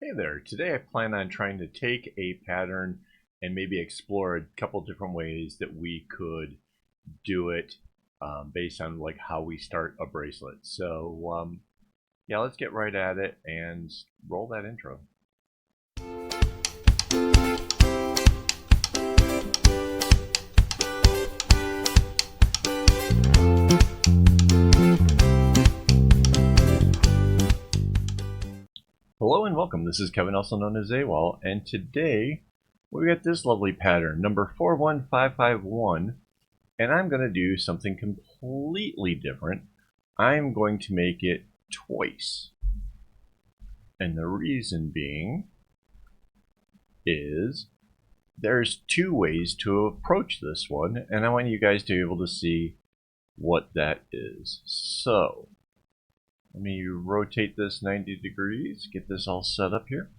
Hey there, today I plan on trying to take a pattern and maybe explore a couple different ways that we could do it based on like how we start a bracelet. So yeah, let's get right at it and roll that intro. Hello and welcome. This is Kevin, also known as AKAAWOL, and today we got this lovely pattern, number 41551, and I'm going to do something completely different. I'm going to make it twice. And the reason being is there's two ways to approach this one, and I want you guys to be able to see what that is. So let me rotate this 90 degrees, get this all set up here.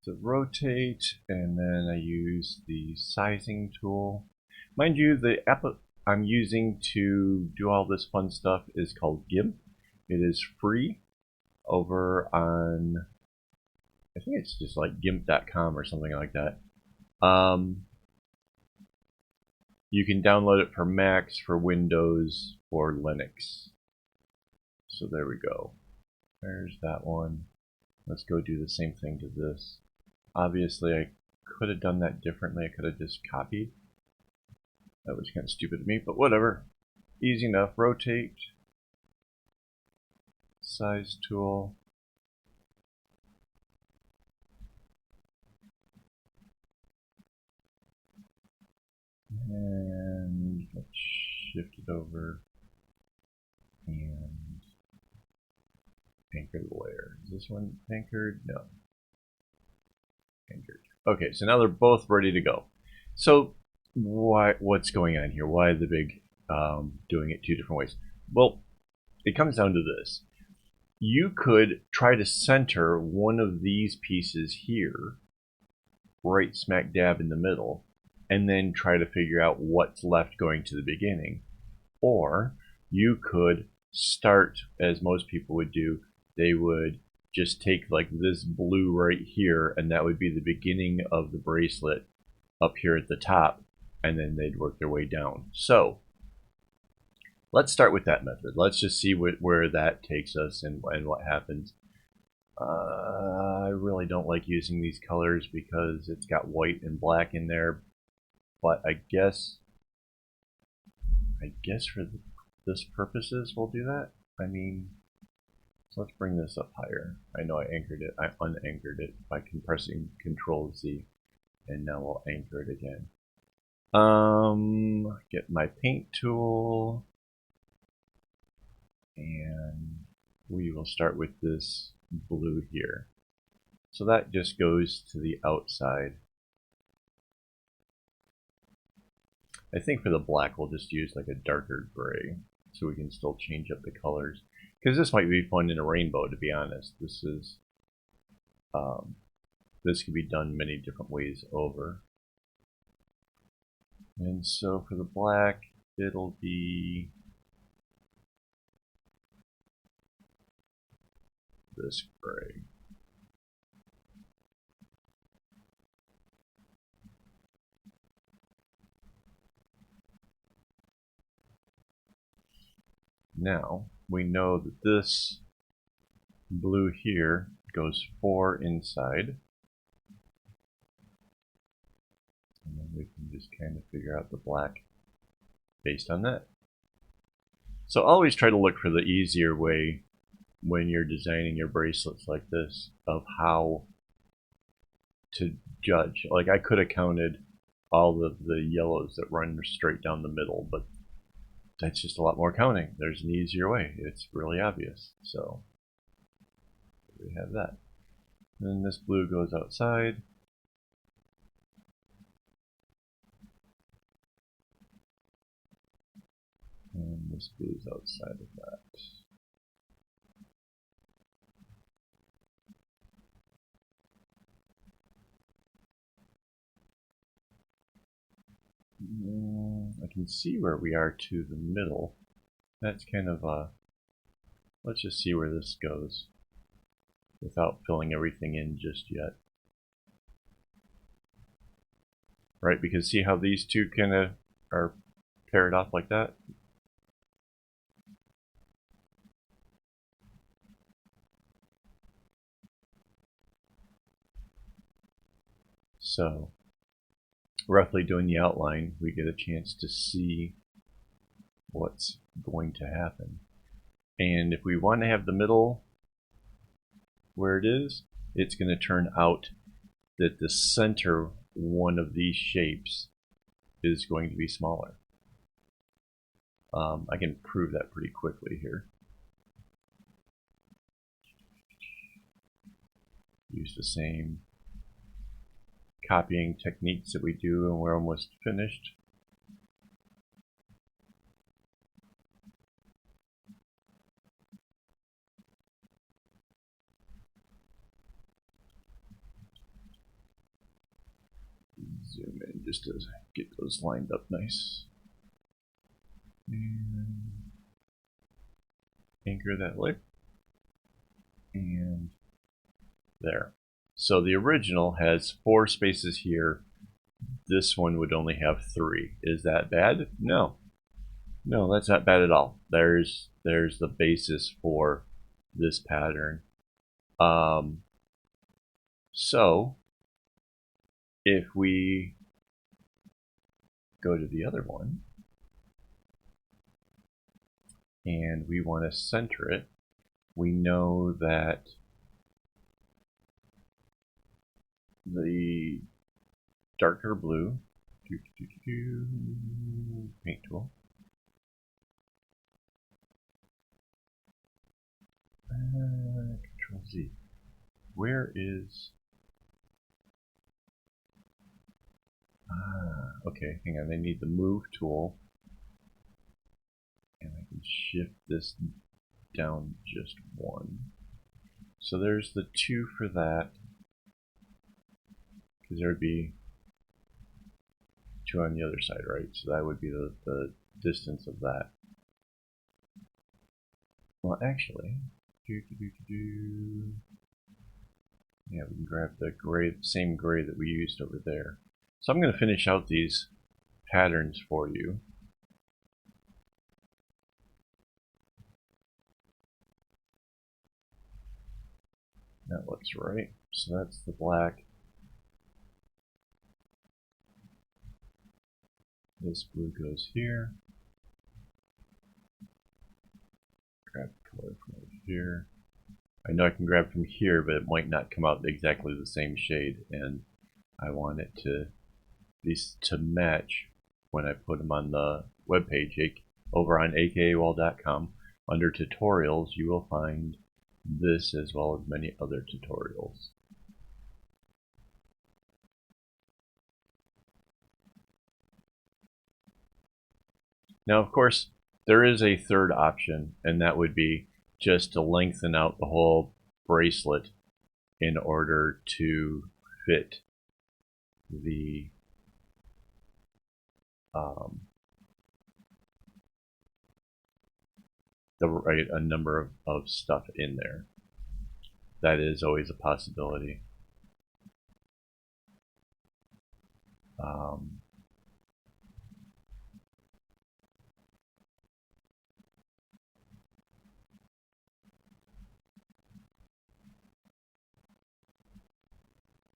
To rotate, and then I use the sizing tool. Mind you, the app I'm using to do all this fun stuff is called GIMP. It is free over on, I think it's just like gimp.com or something like that. You can download it for Macs, for Windows, or Linux. So there we go. There's that one. Let's go do the same thing to this. Obviously, I could have done that differently. I could have just copied. That was kind of stupid of me, but whatever. Easy enough. Rotate. Size tool. And let's shift it over and anchor the layer. Is this one anchored? No. Anchored. Okay, so now they're both ready to go. So what's going on here? Why the big doing it two different ways? Well, it comes down to this. You could try to center one of these pieces here, right smack dab in the middle, and then try to figure out what's left going to the beginning. Or you could start, as most people would do, they would just take like this blue right here, and that would be the beginning of the bracelet up here at the top, and then they'd work their way down. So let's start with that method. Let's just see where that takes us and what happens. I really don't like using these colors because it's got white and black in there, but I guess for this purposes we'll do that. I mean, so let's bring this up higher. I know I anchored it. I unanchored it by compressing Control Z, and now we'll anchor it again. Get my paint tool, and we will start with this blue here. So that just goes to the outside. I think for the black we'll just use like a darker gray so we can still change up the colors. Because this might be fun in a rainbow, to be honest. This is this could be done many different ways over. And so for the black, it'll be this gray. Now, we know that this blue here goes 4 inside. And then we can just kind of figure out the black based on that. So always try to look for the easier way when you're designing your bracelets like this of how to judge. Like I could have counted all of the yellows that run straight down the middle, but that's just a lot more counting. There's an easier way. It's really obvious. So we have that. And then this blue goes outside. And this blue's outside of that. I can see where we are to the middle. That's kind of let's just see where this goes. without filling everything in just yet. Right, because see how these two kind of are paired off like that? So, roughly doing the outline, we get a chance to see what's going to happen. And if we want to have the middle where it is, it's going to turn out that the center one of these shapes is going to be smaller. I can prove that pretty quickly here. Use the same copying techniques that we do, and we're almost finished. Zoom in just to get those lined up nice. And anchor that way. And there. So the original has 4 spaces here. This one would only have 3. Is that bad? No. No, that's not bad at all. There's the basis for this pattern. So if we go to the other one and we want to center it, we know that the darker blue, paint tool, Control Z. Where is? Okay, hang on. I need the move tool, and I can shift this down just 1. So there's the 2 for that, because there would be 2 on the other side, right? So that would be the distance of that. Well, actually, yeah, we can grab the gray, same gray that we used over there. So I'm going to finish out these patterns for you. That looks right. So that's the black. This blue goes here. Grab color from over here. I know I can grab from here, but it might not come out exactly the same shade, and I want it to match when I put them on the webpage over on AKAAWOL.com. Under tutorials, you will find this as well as many other tutorials. Now, of course, there is a third option, and that would be just to lengthen out the whole bracelet in order to fit the right a number of stuff in there. That is always a possibility.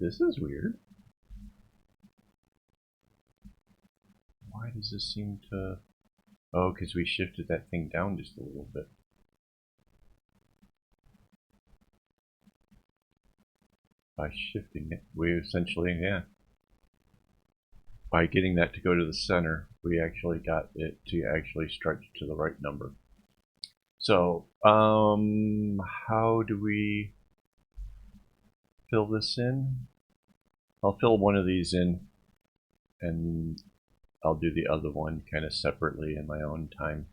This is weird. Why does this seem to... Oh, because we shifted that thing down just a little bit. By shifting it, we essentially, yeah. By getting that to go to the center, we actually got it to actually stretch to the right number. So, how do we fill this in? I'll fill one of these in, and I'll do the other one kind of separately in my own time,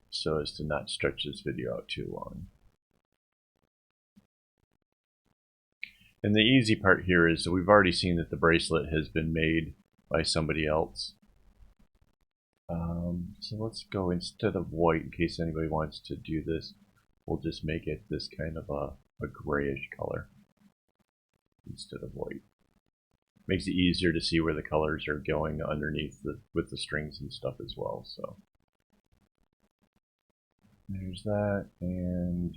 so as to not stretch this video out too long. And the easy part here is that we've already seen that the bracelet has been made by somebody else. So let's go, instead of white, in case anybody wants to do this, we'll just make it this kind of a grayish color instead of white. Makes it easier to see where the colors are going underneath with the strings and stuff as well. So there's that, and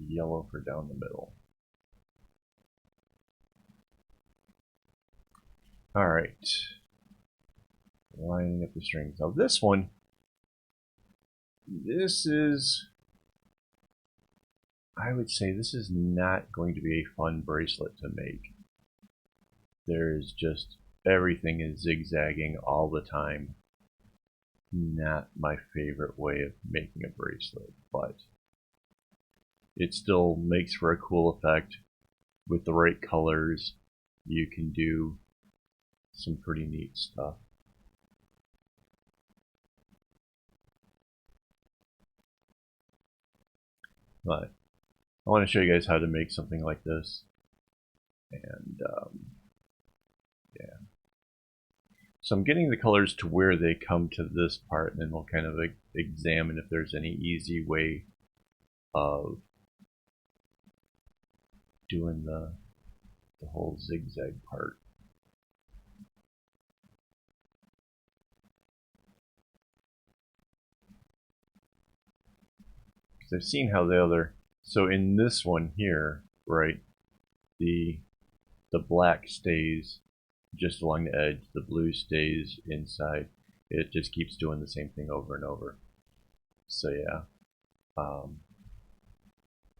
yellow for down the middle. All right, lining up the strings. Now this one, I would say this is not going to be a fun bracelet to make. There's just, everything is zigzagging all the time. Not my favorite way of making a bracelet, but it still makes for a cool effect. With the right colors, you can do some pretty neat stuff. But I want to show you guys how to make something like this. And yeah. So I'm getting the colors to where they come to this part, and then we'll kind of examine if there's any easy way of doing the whole zigzag part. Because I've seen how the other, so in this one here, right, the black stays just along the edge, the blue stays inside. It just keeps doing the same thing over and over. So yeah.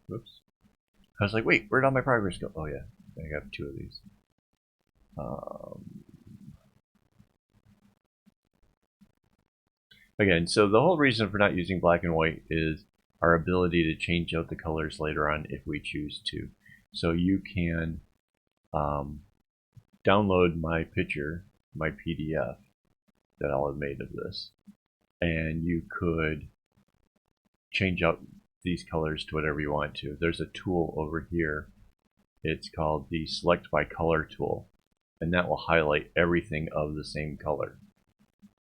Whoops. I was like, wait, where'd all my progress go? Oh yeah, I got 2 of these. Again, so the whole reason for not using black and white is our ability to change out the colors later on if we choose to. So you can download my picture, my PDF that I'll have made of this, and you could change out these colors to whatever you want to. There's a tool over here. It's called the Select by Color tool, and that will highlight everything of the same color.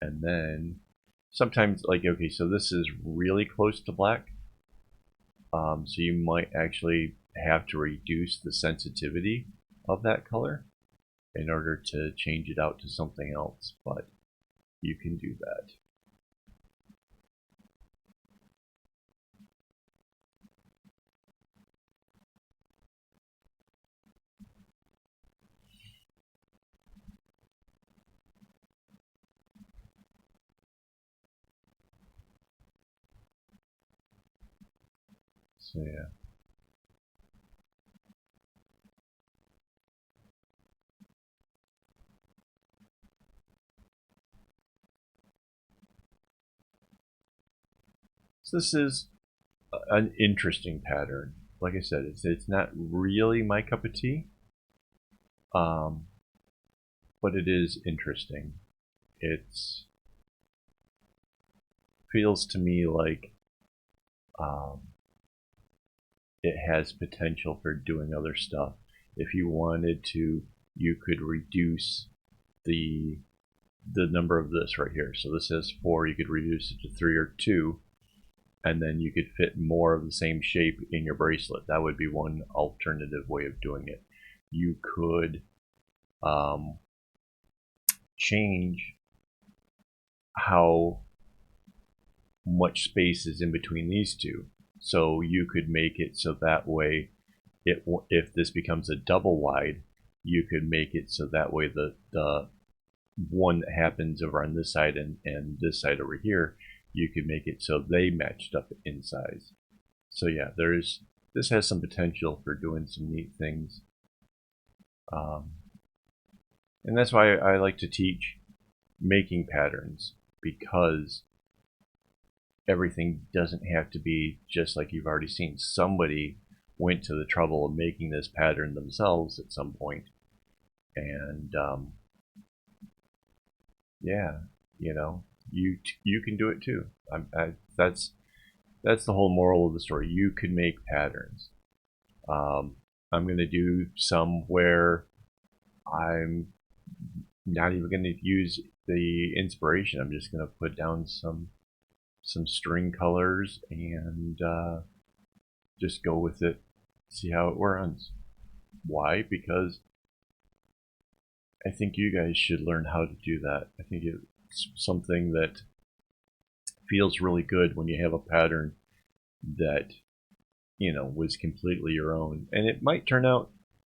And then sometimes, like, okay, so this is really close to black, so you might actually have to reduce the sensitivity of that color in order to change it out to something else, but you can do that. So yeah. So this is an interesting pattern. Like I said, it's not really my cup of tea, but it is interesting. It's feels to me like it has potential for doing other stuff. If you wanted to, you could reduce the number of this right here. So this has 4, you could reduce it to 3 or 2, and then you could fit more of the same shape in your bracelet. That would be one alternative way of doing it. You could change how much space is in between these two. So you could make it so that way, if this becomes a double wide, you could make it so that way the one that happens over on this side and this side over here, you could make it so they matched up in size. So yeah, this has some potential for doing some neat things. And that's why I like to teach making patterns, because everything doesn't have to be just like you've already seen. Somebody went to the trouble of making this pattern themselves at some point, and yeah, you know, you can do it too. That's the whole moral of the story. You can make patterns. I'm going to do some where I'm not even going to use the inspiration. I'm just going to put down some string colors and just go with it, see how it runs. Why? Because I think you guys should learn how to do that. I think it's something that feels really good when you have a pattern that, you know, was completely your own. And it might turn out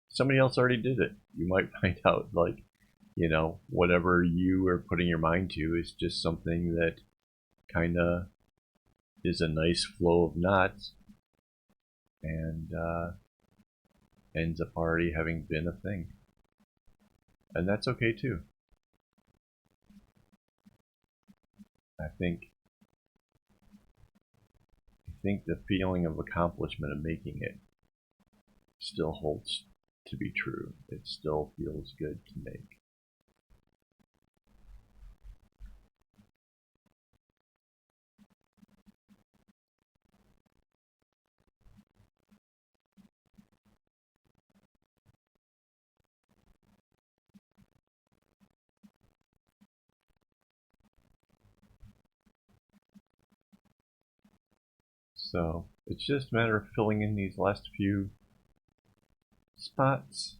somebody else already did it. You might find out, like, you know, whatever you are putting your mind to is just something that kind of is a nice flow of knots and ends up already having been a thing. And that's okay too. I think the feeling of accomplishment of making it still holds to be true. It still feels good to make. So it's just a matter of filling in these last few spots.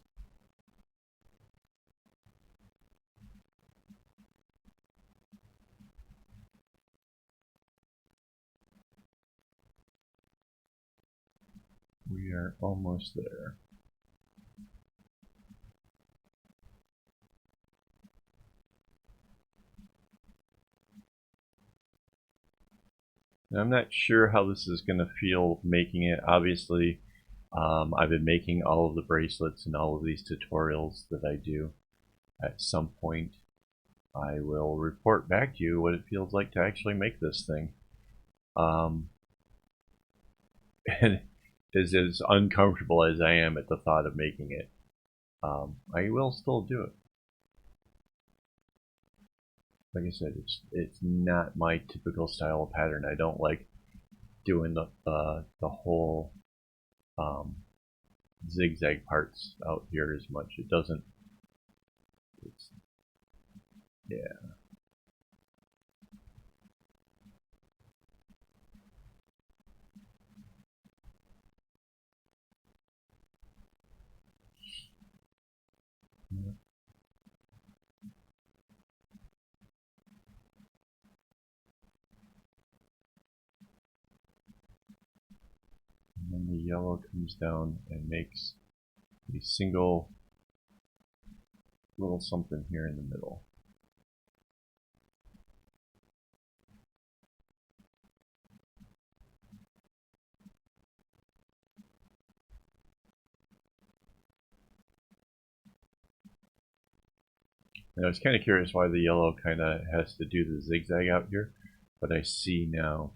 We are almost there. Now, I'm not sure how this is going to feel making it. Obviously, I've been making all of the bracelets and all of these tutorials that I do. At some point, I will report back to you what it feels like to actually make this thing. And as uncomfortable as I am at the thought of making it, I will still do it. Like I said, it's not my typical style of pattern. I don't like doing the whole zigzag parts out here as much. It doesn't. It's, yeah. And then the yellow comes down and makes a single little something here in the middle. And I was kind of curious why the yellow kind of has to do the zigzag out here, but I see now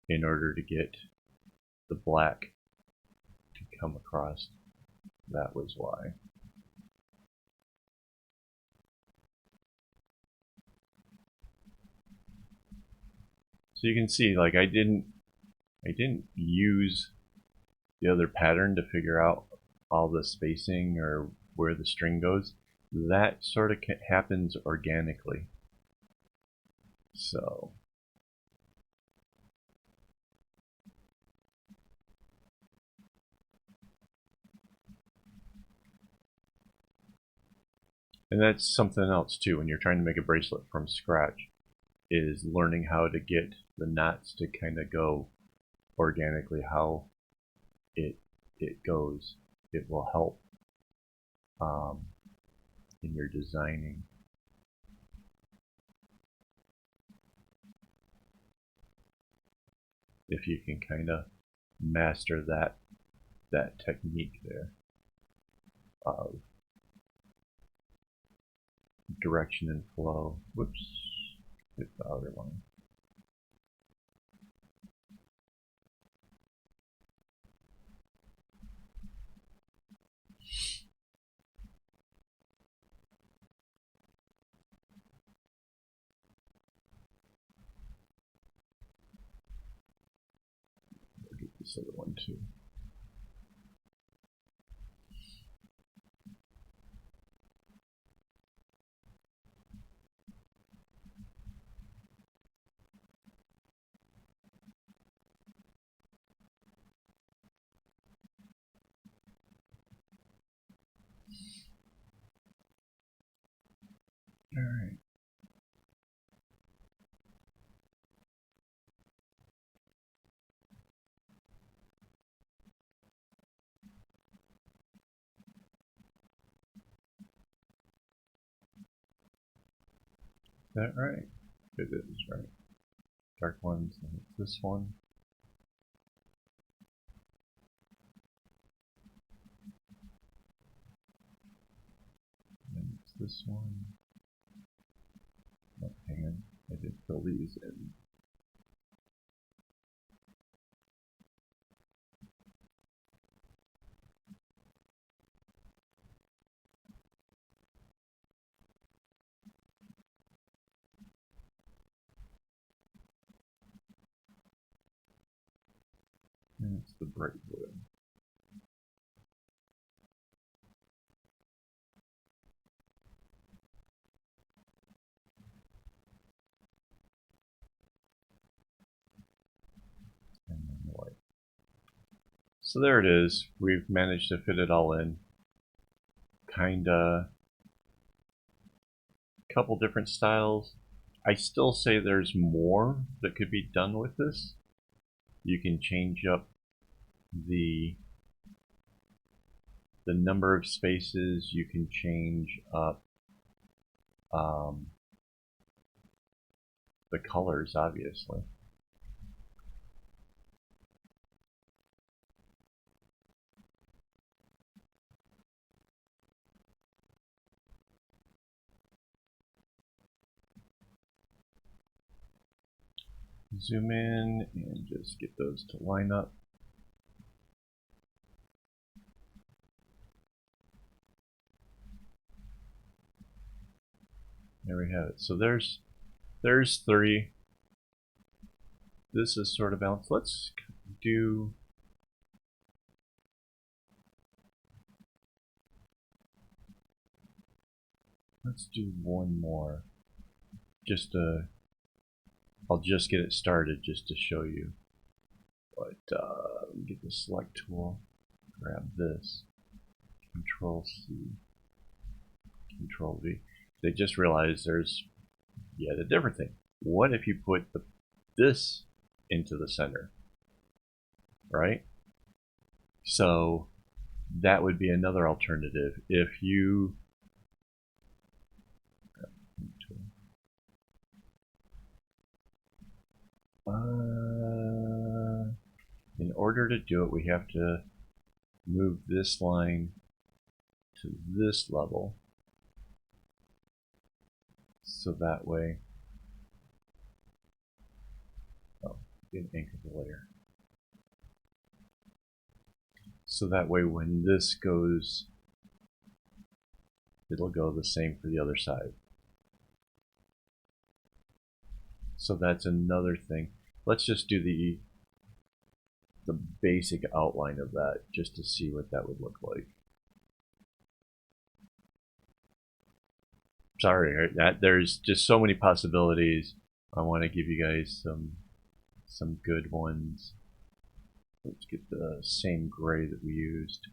in order to get the black to come across, that was why. So you can see, like, I didn't use the other pattern to figure out all the spacing or where the string goes. That sort of happens organically. So and that's something else too when you're trying to make a bracelet from scratch, is learning how to get the knots to kind of go organically, how it goes. It will help in your designing. If you can kind of master that technique there of direction and flow. Whoops, hit the other one. I'll get this other one too. All right. Is that right? It is right. Dark ones, and it's this one. And it's this one. Oh, hang on. I did fill these in. And it's the bright blue. And then the white. So there it is. We've managed to fit it all in. Kinda. Couple different styles. I still say there's more that could be done with this. You can change up the number of spaces. You can change up the colors, obviously. Zoom in and just get those to line up. There we have it. So there's 3. This is sort of balanced. Let's do one more. Just I'll just get it started just to show you. But let me get the select tool. Grab this. Control C. Control V. They just realized there's yet a different thing. What if you put this into the center? Right? So that would be another alternative. If you in order to do it, we have to move this line to this level. So that way, oh, get an anchor the layer. So that way when this goes, it'll go the same for the other side. So that's another thing. Let's just do the basic outline of that just to see what that would look like. Sorry, there's just so many possibilities. I want to give you guys some good ones. Let's get the same gray that we used.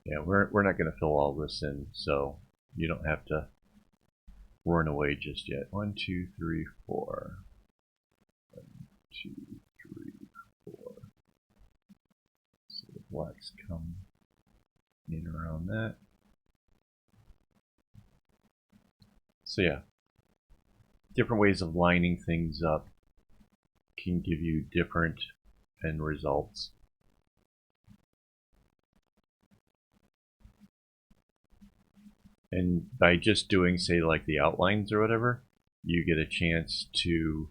Yeah, we're not going to fill all this in, so you don't have to run away just yet. 1, 2, 3, 4. 1, 2, 3, 4. So the blacks come in around that. So yeah, different ways of lining things up can give you different end results. And by just doing, say, like the outlines or whatever, you get a chance to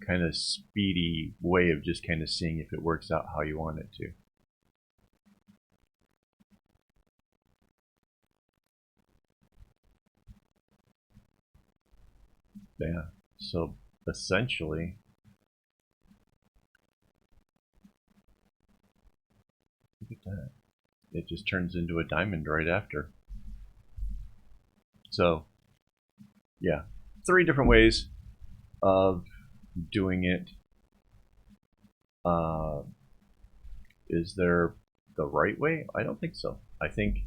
kind of speedy way of just kind of seeing if it works out how you want it to. Yeah, so essentially, look at that. It just turns into a diamond right after. So, yeah, 3 different ways of doing it. Is there the right way? I don't think so. I think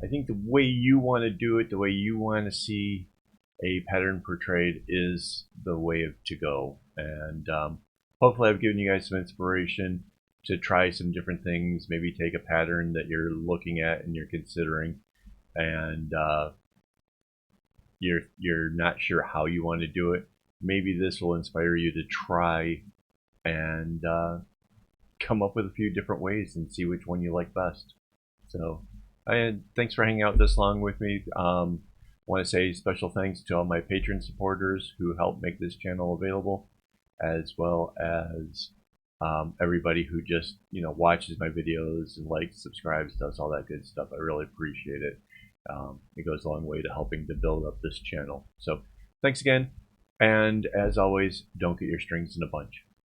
the way you want to do it, the way you want to see a pattern portrayed, is the way to go. And hopefully, I've given you guys some inspiration to try some different things. Maybe take a pattern that you're looking at and you're considering, and you're not sure how you want to do it. Maybe this will inspire you to try and come up with a few different ways and see which one you like best. So, and thanks for hanging out this long with me. Want to say special thanks to all my patron supporters who help make this channel available, as well as everybody who just watches my videos and likes, subscribes, does all that good stuff. I really appreciate it. It goes a long way to helping to build up this channel. So thanks again, and as always, don't get your strings in a bunch.